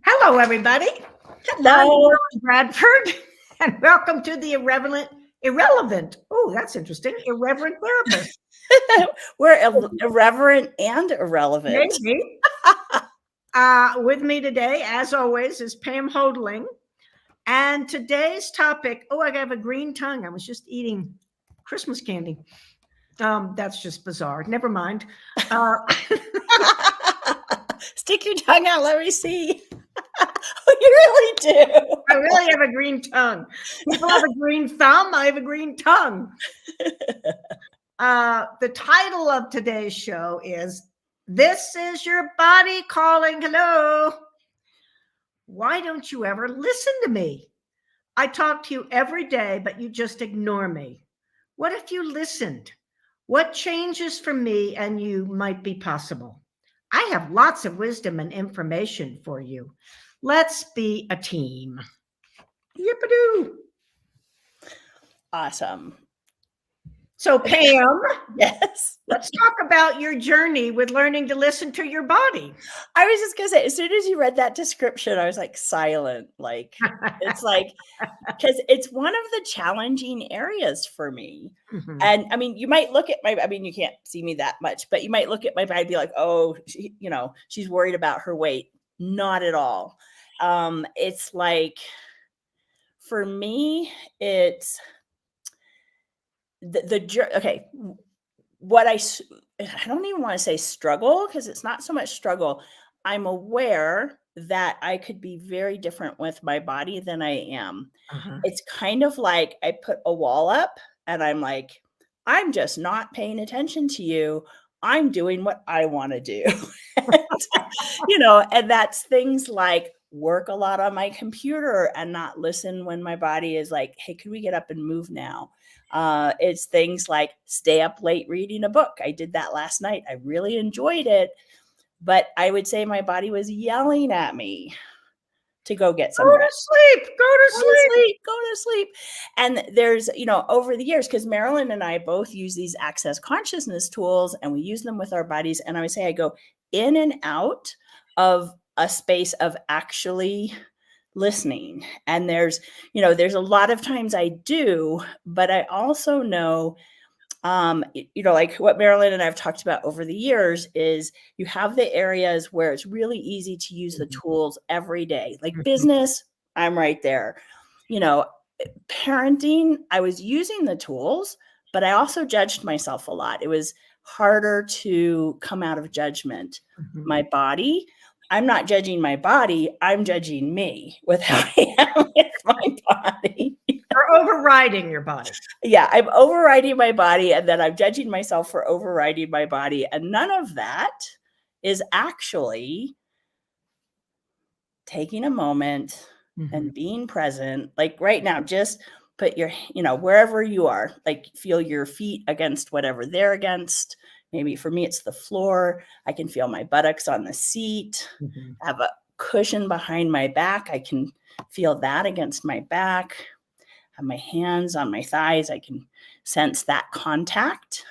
Hello, everybody. I'm Hello. Marilyn Bradford, and welcome to the Irrelevant. Oh, that's interesting. Irreverent Therapist. We're irreverent and irrelevant. Maybe. With me today, as always, is Pam Houghteling. And today's topic, I have a green tongue. I was just eating Christmas candy. That's just bizarre. Never mind. Stick your tongue out. Let me see. Oh, you really do. I really have a green tongue. People have a green thumb. I have a green tongue. The title of today's show is This Is Your Body Calling. Hello. Why don't you ever listen to me? I talk to you every day, but you just ignore me. What if you listened? What changes for me and you might be possible? I have lots of wisdom and information for you. Let's be a team. Yippadoo. Awesome. So, Pam, yes, let's talk about your journey with learning to listen to your body. I was just going to say, as soon as you read that description, I was like silent. Like, it's like, because it's one of the challenging areas for me. Mm-hmm. And I mean, you might look at you can't see me that much, but you might look at my body and be like, oh, she's worried about her weight. Not at all. It's like, for me, it's okay. What I don't even want to say struggle, because it's not so much struggle. I'm aware that I could be very different with my body than I am. Uh-huh. It's kind of like I put a wall up and I'm like, I'm just not paying attention to you. I'm doing what I want to do. And that's things like work a lot on my computer and not listen when my body is like, hey, can we get up and move now? It's things like stay up late reading a book. I did that last night. I really enjoyed it, but I would say my body was yelling at me to go get some rest. Go to sleep. And there's, over the years, because Marilyn and I both use these access consciousness tools and we use them with our bodies. And I would say I go in and out of a space of actually listening. And there's a lot of times I do, but I also know, like what Marilyn and I have talked about over the years is you have the areas where it's really easy to use the tools every day, like business, I'm right there. Parenting, I was using the tools, but I also judged myself a lot. It was harder to come out of judgment. Mm-hmm. My body, I'm not judging my body. I'm judging me with how I am with my body. You're overriding your body. Yeah, I'm overriding my body, and then I'm judging myself for overriding my body. And none of that is actually taking a moment and being present. Like right now, just put your, wherever you are, like feel your feet against whatever they're against. Maybe for me, it's the floor. I can feel my buttocks on the seat. I have a cushion behind my back. I can feel that against my back. I have my hands on my thighs. I can sense that contact.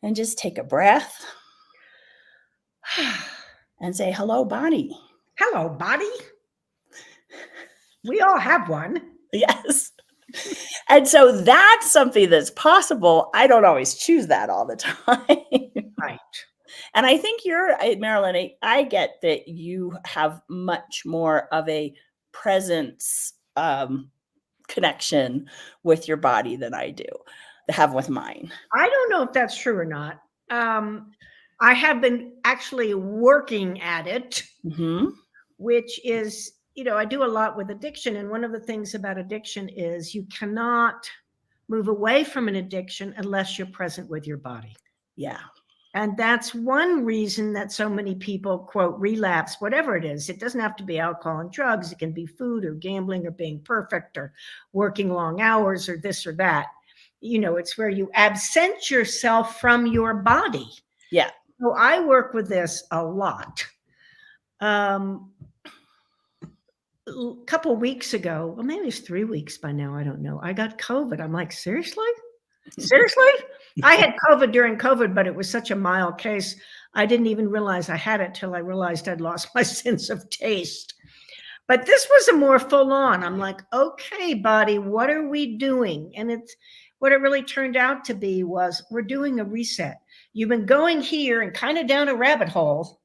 And just take a breath and say, hello, body. Hello, body. We all have one. Yes. And so that's something that's possible. I don't always choose that all the time. Right. And I think Marilyn, I get that you have much more of a presence connection with your body than I do have with mine. I don't know if that's true or not. I have been actually working at it, which is, I do a lot with addiction. And one of the things about addiction is you cannot move away from an addiction unless you're present with your body. Yeah. And that's one reason that so many people, quote, relapse, whatever it is. It doesn't have to be alcohol and drugs. It can be food or gambling or being perfect or working long hours or this or that. It's where you absent yourself from your body. Yeah. So I work with this a lot. A couple weeks ago, well, maybe it's 3 weeks by now, I don't know. I got COVID. I'm like, seriously? Seriously? I had COVID during COVID, but it was such a mild case. I didn't even realize I had it till I realized I'd lost my sense of taste. But this was a more full on. I'm like, okay, body, what are we doing? And it's what it really turned out to be was we're doing a reset. You've been going here and kind of down a rabbit hole,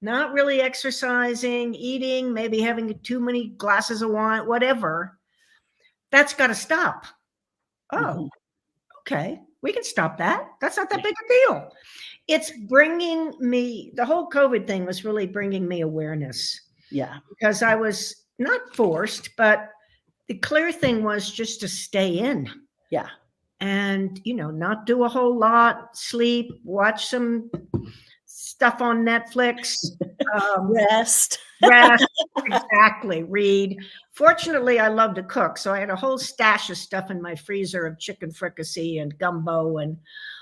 not really exercising, eating, maybe having too many glasses of wine, whatever. That's got to stop. Oh, okay. We can stop that. That's not that big a deal. It's bringing me, the whole COVID thing was really bringing me awareness. Yeah. Because I was not forced, but the clear thing was just to stay in. Yeah. And, not do a whole lot, sleep, watch some stuff on Netflix. Rest. Rest, exactly. Read. Fortunately, I love to cook. So I had a whole stash of stuff in my freezer of chicken fricassee and gumbo and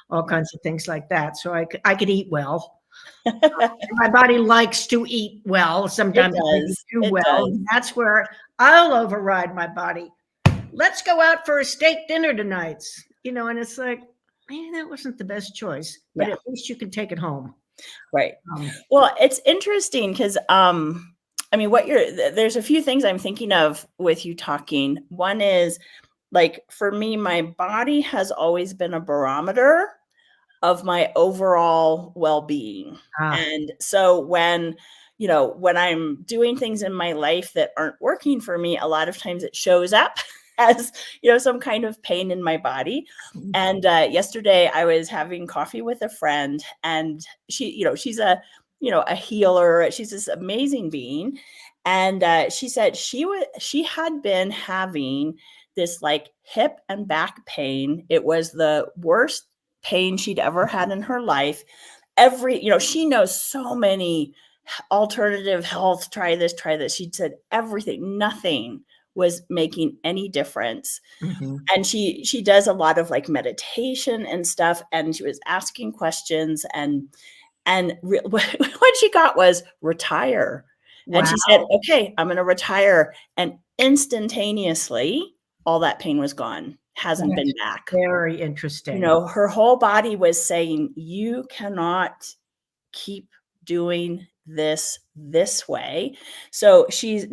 all kinds of things like that. So I could eat well. My body likes to eat well. Sometimes it does. Too well. And that's where I'll override my body. Let's go out for a steak dinner tonight. And it's like, maybe that wasn't the best choice, but at least you can take it home. Right. Well, it's interesting because, there's a few things I'm thinking of with you talking. One is like, for me, my body has always been a barometer of my overall well-being. And so when I'm doing things in my life that aren't working for me, a lot of times it shows up as, some kind of pain in my body. And yesterday I was having coffee with a friend, and she, she's a healer. She's this amazing being. And she said she had been having this like hip and back pain. It was the worst pain she'd ever had in her life. She knows so many alternative health, try this. She said everything, nothing was making any difference. And she does a lot of like meditation and stuff. And she was asking questions, and what she got was retire. Wow. And she said, okay, I'm going to retire. And instantaneously, all that pain was gone. Hasn't been back. Very interesting. Her whole body was saying, you cannot keep doing this way. So she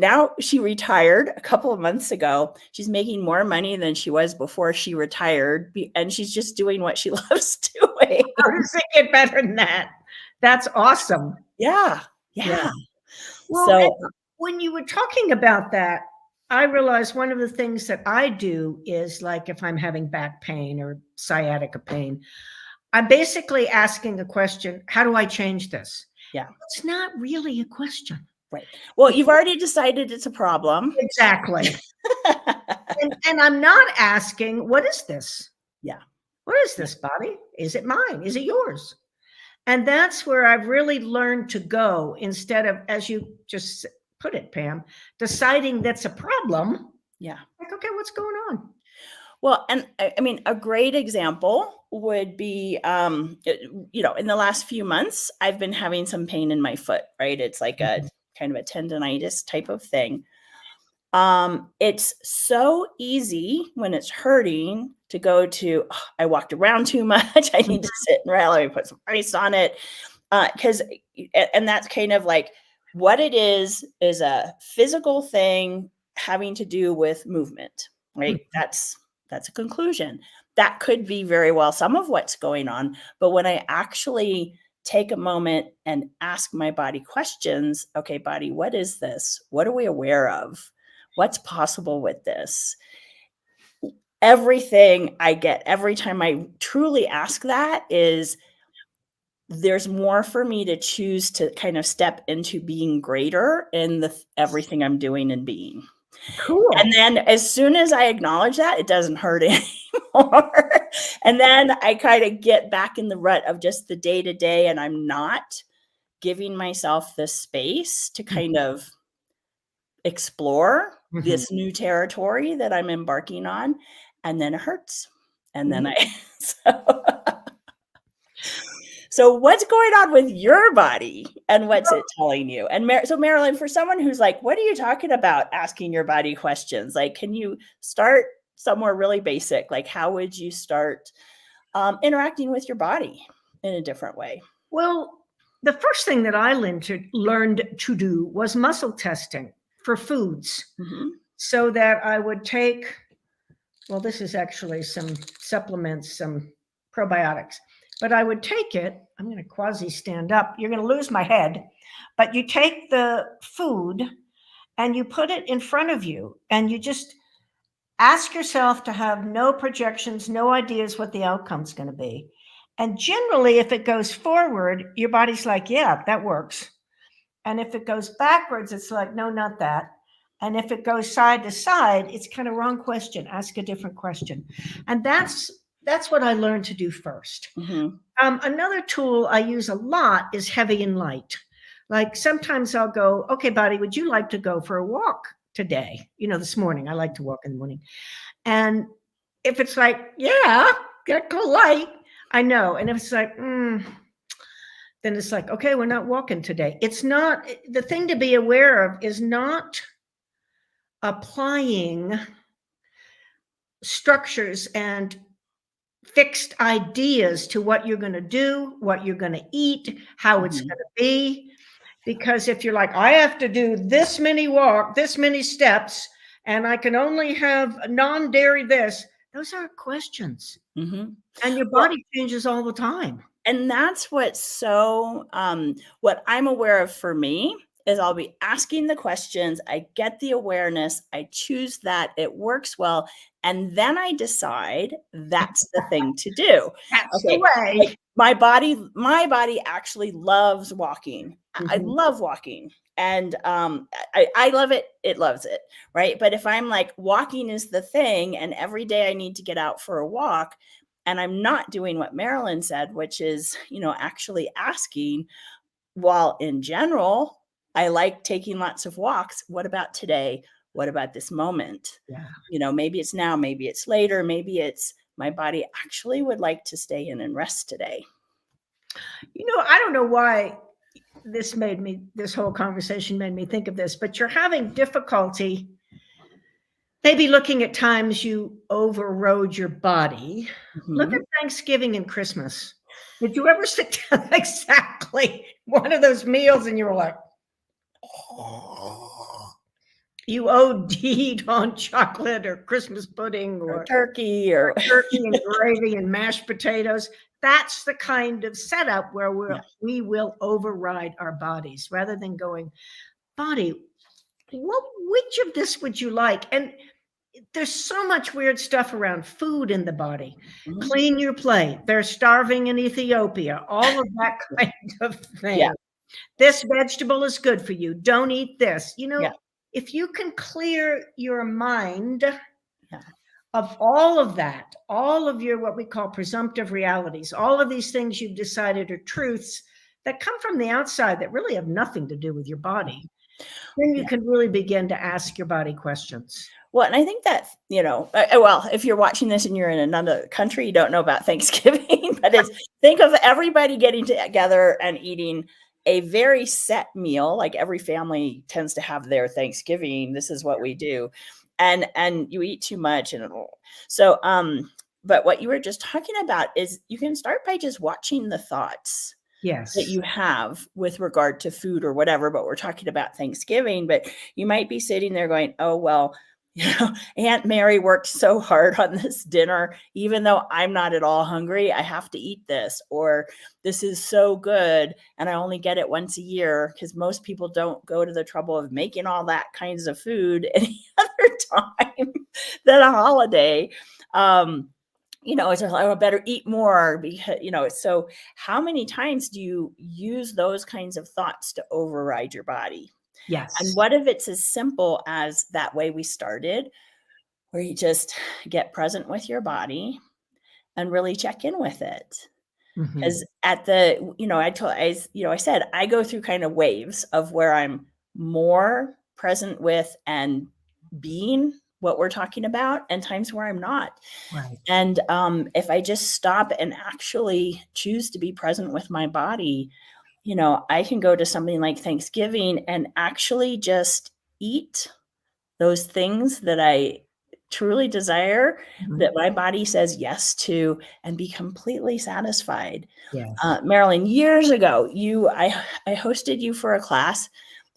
retired a couple of months ago. She's making more money than she was before she retired. And she's just doing what she loves doing. How does it get better than that? That's awesome. Yeah. Well, so when you were talking about that, I realized one of the things that I do is, like, if I'm having back pain or sciatica pain, I'm basically asking a question, how do I change this? Yeah. It's not really a question. Right. Well, you've already decided it's a problem. Exactly. and I'm not asking, what is this? Yeah. What is this, body? Is it mine? Is it yours? And that's where I've really learned to go, instead of, as you just put it, Pam, deciding that's a problem. Yeah. Like, okay, what's going on? Well, and I mean, a great example would be, in the last few months, I've been having some pain in my foot, right? It's like a kind of a tendonitis type of thing. It's so easy when it's hurting to go to, I walked around too much. I need to sit and rest. Let me put some ice on it. And that's kind of like what it is a physical thing having to do with movement, right? That's a conclusion. That could be very well some of what's going on. But when I actually take a moment and ask my body questions, okay, body, what is this? What are we aware of? What's possible with this? Everything I get every time I truly ask that is there's more for me to choose to kind of step into being greater in everything I'm doing and being. Cool. And then as soon as I acknowledge that, it doesn't hurt anymore. And then I kind of get back in the rut of just the day to day, and I'm not giving myself the space to kind of explore this new territory that I'm embarking on. And then it hurts. And then So what's going on with your body, and what's it telling you? And so Marilyn, for someone who's like, what are you talking about asking your body questions? Like, can you start somewhere really basic. Like, how would you start interacting with your body in a different way? Well, the first thing that I learned to do was muscle testing for foods, so that I would take, well, this is actually some supplements, some probiotics, but I would take it. I'm going to quasi stand up. You're going to lose my head, but you take the food and you put it in front of you, and you just ask yourself to have no projections, no ideas what the outcome's going to be. And generally, if it goes forward, your body's like, yeah, that works. And if it goes backwards, it's like, no, not that. And if it goes side to side, it's kind of wrong question. Ask a different question. And that's what I learned to do first. Another tool I use a lot is heavy and light. Like sometimes I'll go, okay, body, would you like to go for a walk today? This morning, I like to walk in the morning. And if it's like, yeah, gotta go light, I know. And if it's like, then it's like, okay, we're not walking today. It's not, the thing to be aware of is not applying structures and fixed ideas to what you're going to do, what you're going to eat, how it's going to be. Because if you're like, I have to do this many steps, and I can only have non-dairy this, those aren't questions. And your body changes all the time. And that's what's so, what I'm aware of for me is I'll be asking the questions. I get the awareness. I choose that. It works well. And then I decide that's the thing to do. That's the way. Like my body actually loves walking. I love walking. And I love it. It loves it. Right. But if I'm like, walking is the thing, and every day I need to get out for a walk, and I'm not doing what Marilyn said, which is, actually asking, while in general, I like taking lots of walks. What about today? What about this moment? Yeah. Maybe it's now, maybe it's later, maybe it's my body actually would like to stay in and rest today. I don't know why this whole conversation made me think of this, but you're having difficulty maybe looking at times you overrode your body. Look at Thanksgiving and Christmas. Did you ever sit down exactly one of those meals and you were like, you OD'd on chocolate or Christmas pudding or turkey or turkey and gravy and mashed potatoes? That's the kind of setup where we will override our bodies rather than going, body, which of this would you like? And there's so much weird stuff around food in the body. Clean your plate. They're starving in Ethiopia. All of that kind of thing. Yeah. This vegetable is good for you. Don't eat this. If you can clear your mind of all of that, all of your what we call presumptive realities, all of these things you've decided are truths that come from the outside that really have nothing to do with your body, then you can really begin to ask your body questions. Well, and I think that, well, if you're watching this and you're in another country, you don't know about Thanksgiving, but think of everybody getting together and eating a very set meal. Like every family tends to have their Thanksgiving. This is what we do. And you eat too much. But what you were just talking about is you can start by just watching the thoughts that you have with regard to food or whatever, but we're talking about Thanksgiving, but you might be sitting there going, oh, well, Aunt Mary worked so hard on this dinner, even though I'm not at all hungry, I have to eat this, or this is so good and I only get it once a year, because most people don't go to the trouble of making all that kinds of food any other time than a holiday. It's like, I better eat more because, so how many times do you use those kinds of thoughts to override your body? Yes. And what if it's as simple as that way we started, where you just get present with your body and really check in with it? Because at the, I said, I go through kind of waves of where I'm more present with and being what we're talking about, and times where I'm not. Right. And if I just stop and actually choose to be present with my body, I can go to something like Thanksgiving and actually just eat those things that I truly desire, Mhm. that my body says yes to, and be completely satisfied. Yes. Marilyn, years ago, I hosted you for a class.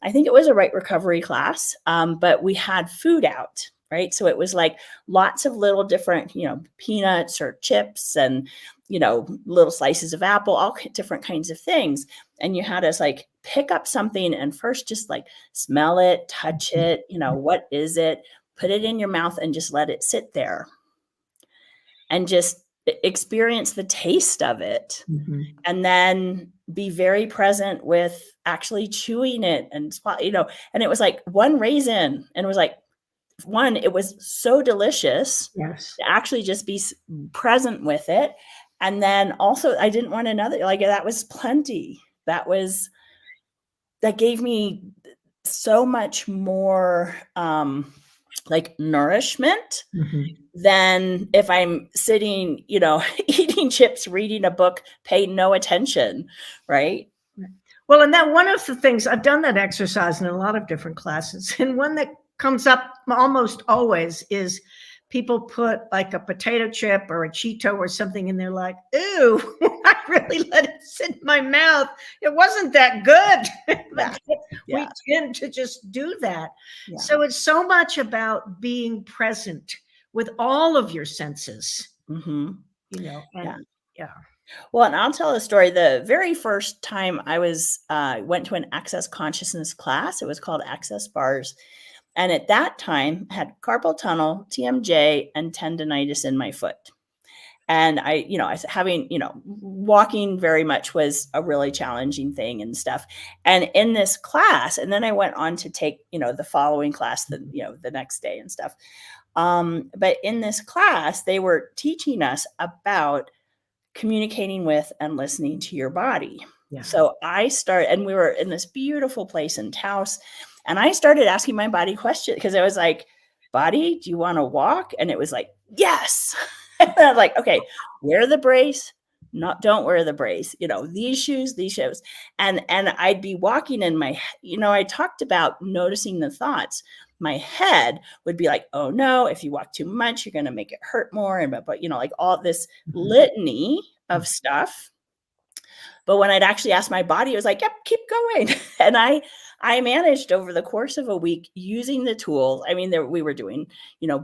I think it was a right recovery class, but we had food out, right? So it was like lots of little different, peanuts or chips and, little slices of apple, all different kinds of things. And you had us like pick up something and first just like smell it, touch it, what is it? Put it in your mouth and just let it sit there and just experience the taste of it. Mhm. And then be very present with actually chewing it and and it was like one raisin, and it was like it was so delicious Yes. to actually just be present with it. And then also I didn't want another, like that was plenty. That gave me so much more like nourishment Mhm. than if I'm sitting, eating chips, reading a book, pay no attention, right? Well, and that one of the things I've done that exercise in a lot of different classes, and one that comes up almost always is people put like a potato chip or a Cheeto or something, and they're like, "Ooh, I really let it sit in my mouth. It wasn't that good." Yeah. We tend to just do that. Yeah. So it's so much about being present with all of your senses, Mm-hmm. and yeah. Well, and I'll tell a story. The very first time I went to an Access Consciousness class, it was called Access Bars. And at that time, I had carpal tunnel, TMJ, and tendonitis in my foot. And I was having, walking very much was a really challenging thing and stuff. And in this class, and then I went on to take, the following class, the next day and stuff. But in this class, they were teaching us about communicating with and listening to your body. Yeah. So and we were in this beautiful place in Taos, and I started asking my body questions because I was like, "Body, do you want to walk?" And it was like, "Yes." And I'm like, "Okay, wear the brace. Don't wear the brace. These shoes, and I'd be walking in my, I talked about noticing the thoughts. My head would be like, "Oh no, if you walk too much, you're going to make it hurt more." And but like all this litany of stuff. But when I'd actually ask my body, it was like, "Yep, keep going." And I managed over the course of a week using the tools. I mean, we were doing,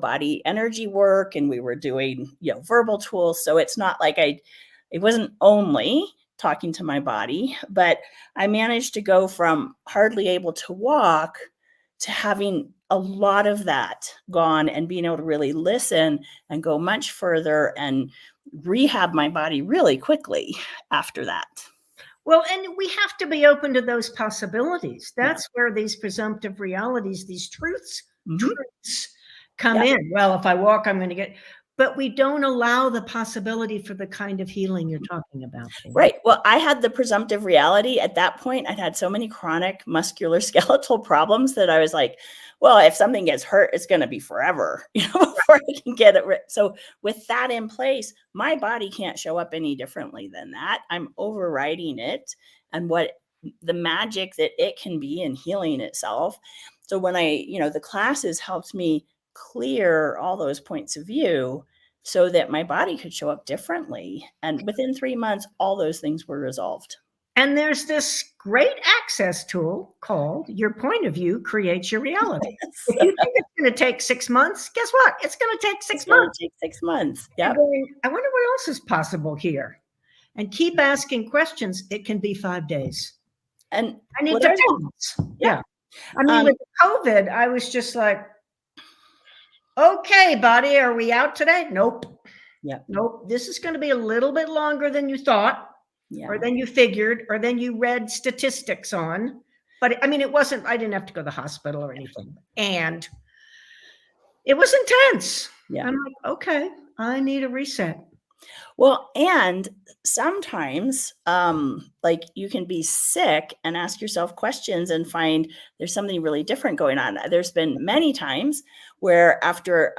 body energy work, and we were doing, verbal tools. So it's not like it wasn't only talking to my body, but I managed to go from hardly able to walk to having a lot of that gone and being able to really listen and go much further and rehab my body really quickly after that. Well, and we have to be open to those possibilities. That's where these presumptive realities, these truths come in. Well, if I walk, I'm going to get, but we don't allow the possibility for the kind of healing you're talking about. Right. Well, I had the presumptive reality at that point. I'd had so many chronic musculoskeletal problems that I was like, well, if something gets hurt, it's going to be forever, before I can get it. So with that in place, my body can't show up any differently than that. I'm overriding it and what the magic that it can be in healing itself. So when the classes helped me clear all those points of view so that my body could show up differently. And within 3 months, all those things were resolved. And there's this great access tool called Your Point of View Creates Your Reality. If you think it's going to take 6 months, guess what? It's going to take 6 months. Take 6 months. Yeah. I wonder what else is possible here. And keep asking questions. It can be 5 days. And I need to tell us. Yeah. I mean, with COVID, I was just like, okay, body, are we out today? Nope. Yeah. Nope. This is going to be a little bit longer than you thought. Yeah. Or than you figured, or than you read statistics on. But I mean, I didn't have to go to the hospital or anything. And it was intense. Yeah. I'm like, okay, I need a reset. Well, and sometimes like you can be sick and ask yourself questions and find there's something really different going on. There's been many times where after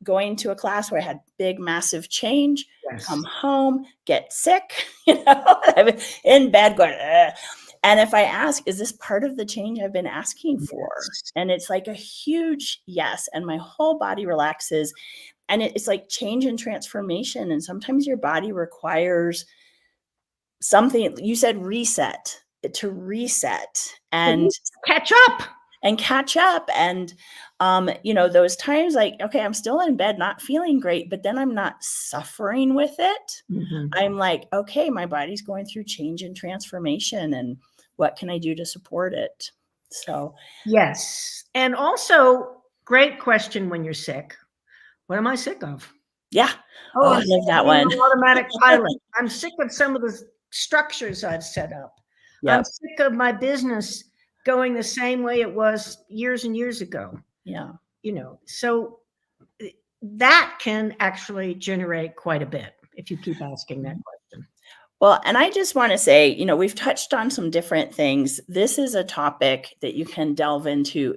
going to a class where I had big, massive change, come home, get sick, I'm in bed going, ugh. And if I ask, is this part of the change I've been asking for? Yes. And it's like a huge yes. And my whole body relaxes. And it's like change and transformation. And sometimes your body requires something. You said reset, to reset and catch up. And catch up. And, those times like, okay, I'm still in bed, not feeling great, but then I'm not suffering with it. Mm-hmm. I'm like, okay, my body's going through change and transformation, and what can I do to support it? So, yes. And also, great question when you're sick. What am I sick of? Yeah. Oh, I love that one. Automatic pilot. I'm sick of some of the structures I've set up. Yep. I'm sick of my business going the same way it was years and years ago. Yeah. So that can actually generate quite a bit if you keep asking that question. Well, and I just want to say, we've touched on some different things. This is a topic that you can delve into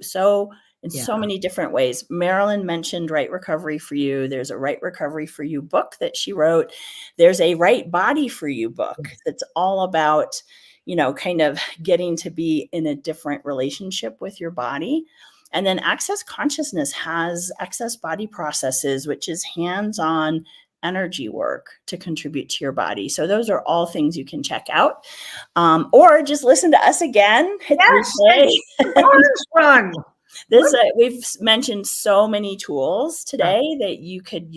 in so many different ways. Marilyn mentioned Right Recovery for You. There's a Right Recovery for You book that she wrote. There's a Right Body for You book that's all about, kind of getting to be in a different relationship with your body. And then Access Consciousness has Access Body Processes, which is hands-on energy work to contribute to your body. So those are all things you can check out, or just listen to us again. Hit replay. Run. We've mentioned so many tools today that you could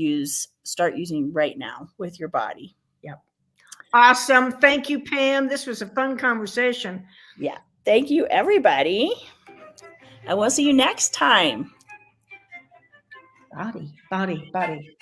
start using right now with your body. Yep. Awesome. Thank you, Pam. This was a fun conversation. Yeah. Thank you, everybody. And we'll see you next time. Body, body, body.